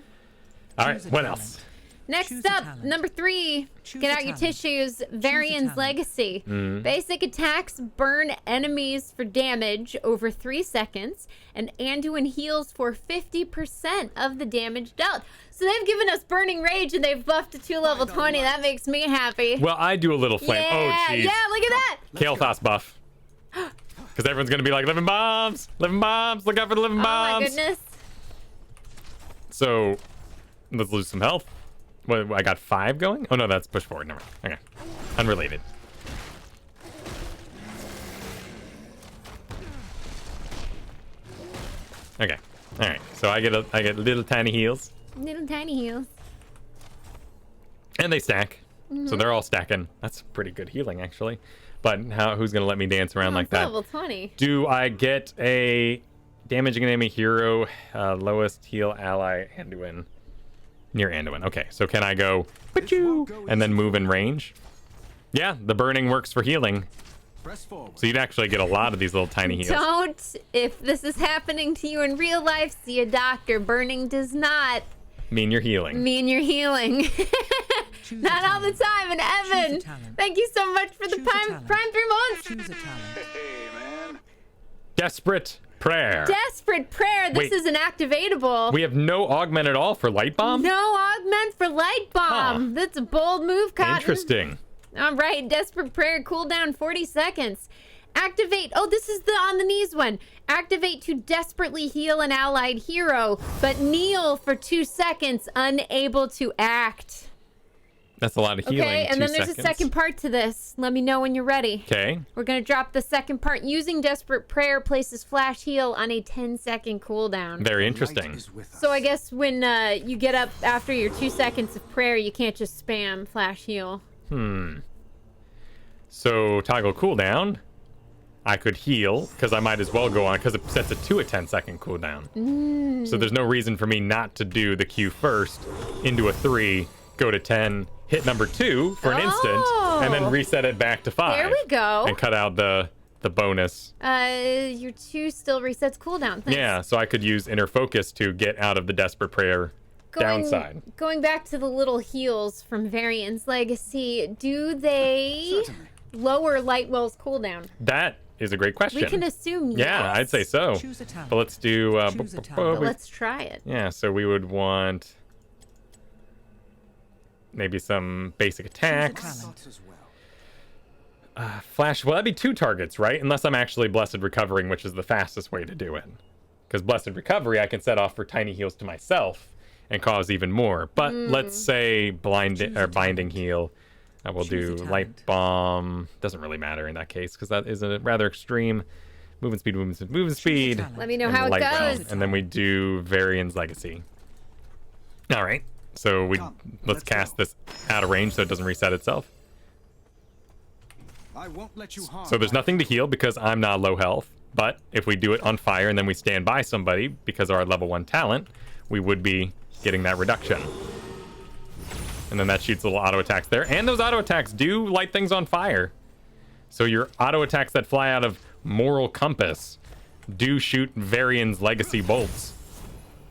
All right, Choose a what talent. else? Next Choose a up, talent. number 3. Choose Get a out your talent. tissues. Varian's talent. Legacy. Mm-hmm. Basic attacks burn enemies for damage over 3 seconds, and Anduin heals for 50% of the damage dealt. So they've given us Burning Rage, and they've buffed it to level 20. That makes me happy. Well, I do a little flame. Yeah, Oh, jeez. yeah, look at that. Kael'thas buff. Because everyone's going to be like, living bombs. Living bombs. Look out for the living Oh bombs. my goodness. So, let's lose some health. What, I got 5 going? Oh, no, that's push forward. Never mind. Okay. Unrelated. Okay. All right. So I get little tiny heals, Little tiny heals. and they stack. So they're all stacking. That's pretty good healing, actually. But who's gonna let me dance around like It's that? level 20. Do I get a damaging an enemy hero, lowest heal ally, Anduin? Near Anduin. Okay, so can I go "Pachoo," and then move in range? Yeah, the burning works for healing. Press forward. So you'd actually get a lot of these little tiny heals. Don't, if this is happening to you in real life, see a doctor. Burning does not Mean you're healing. mean you're healing. Choose a Not all the talent. time. And Evan, Choose a talent. thank you so much for the Choose a prime talent. 3 months. Choose a talent. Hey, man. Desperate Prayer. Desperate Prayer. This Wait. is an activatable. We have no augment at all for Light Bomb? No augment for Light Bomb. Huh. That's a bold move, Cotton. Interesting. All right, Desperate Prayer, cooldown 40 seconds. Activate. Oh, this is the on the knees one. Activate to desperately heal an allied hero, but kneel for 2 seconds, unable to act. That's a lot of healing. Okay, and 2 then there's seconds. a second part to this. Let me know when you're ready. Okay. We're going to drop the second part. Using Desperate Prayer places Flash Heal on a 10-second cooldown. Very Light interesting. is with us. So I guess when you get up after your 2 seconds of prayer, you can't just spam Flash Heal. So toggle cooldown. I could heal because I might as well go on because it sets it to a 10-second cooldown. So there's no reason for me not to do the Q first into a 3, go to 10, hit number 2 for an instant, and then reset it back to 5. There we go. And cut out the bonus. Your 2 still resets cooldown. Thanks. Yeah, so I could use inner focus to get out of the Desperate Prayer downside. Going back to the little heals from Varian's Legacy, do they Certainly. lower Lightwell's cooldown? That is a great question. We can assume yes. Yeah, I'd say so. Choose a talent. But let's do. Choose a But talent. let's try it. Yeah, so we would want maybe some basic attacks. talent. Thoughts as well. Flash, well, that'd be 2 targets, right? Unless I'm actually Blessed Recovering, which is the fastest way to do it. Because Blessed Recovery, I can set off for tiny heals to myself and cause even more. But let's say Binding Heal. We'll Choose do a talent. Light Bomb. Doesn't really matter in that case, because that is a rather extreme movement speed. talent. Let me know and how it Light Realm. goes. And then we do Varian's Legacy. All right. So let's let's cast go. this out of range so it doesn't reset itself. I won't let you harm. So there's my nothing to heal because I'm not low health. But if we do it on fire and then we stand by somebody because of our level 1 talent, we would be getting that reduction. And then that shoots little auto attacks there. And those auto attacks do light things on fire. So your auto attacks that fly out of Moral Compass do shoot Varian's Legacy bolts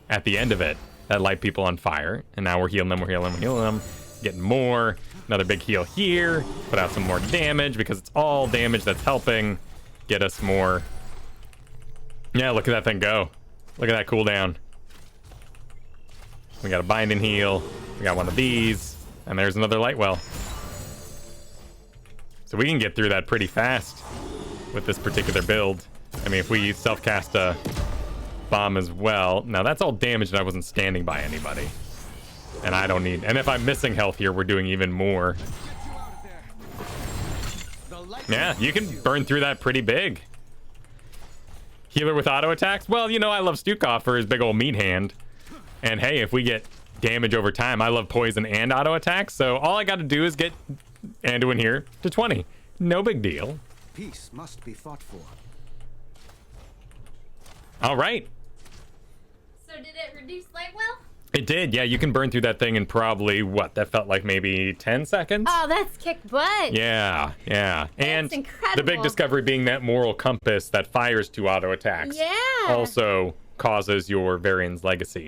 at the end of it that light people on fire. And now we're healing them, getting more. Another big heal here. Put out some more damage because it's all damage that's helping get us more. Yeah, look at that thing go. Look at that cooldown. We got a Binding Heal. We got one of these. And there's another Lightwell. So we can get through that pretty fast with this particular build. I mean, if we self-cast a bomb as well. Now, that's all damage and I wasn't standing by anybody. And I don't need... And if I'm missing health here, we're doing even more. The light Yeah, you can burn through that pretty big. Healer with auto attacks? Well, you know, I love Stukov for his big old meat hand. And hey, if we get damage over time, I love poison and auto attacks. So all I got to do is get Anduin here to 20. No big deal. peace must be fought for. All right. So did it reduce Lightwell? It did. Yeah, you can burn through that thing in probably, what, that felt like maybe 10 seconds? Oh, that's kick butt. Yeah, yeah. And the incredible. big discovery being that Moral Compass that fires 2 auto attacks Yeah. also causes your Varian's Legacy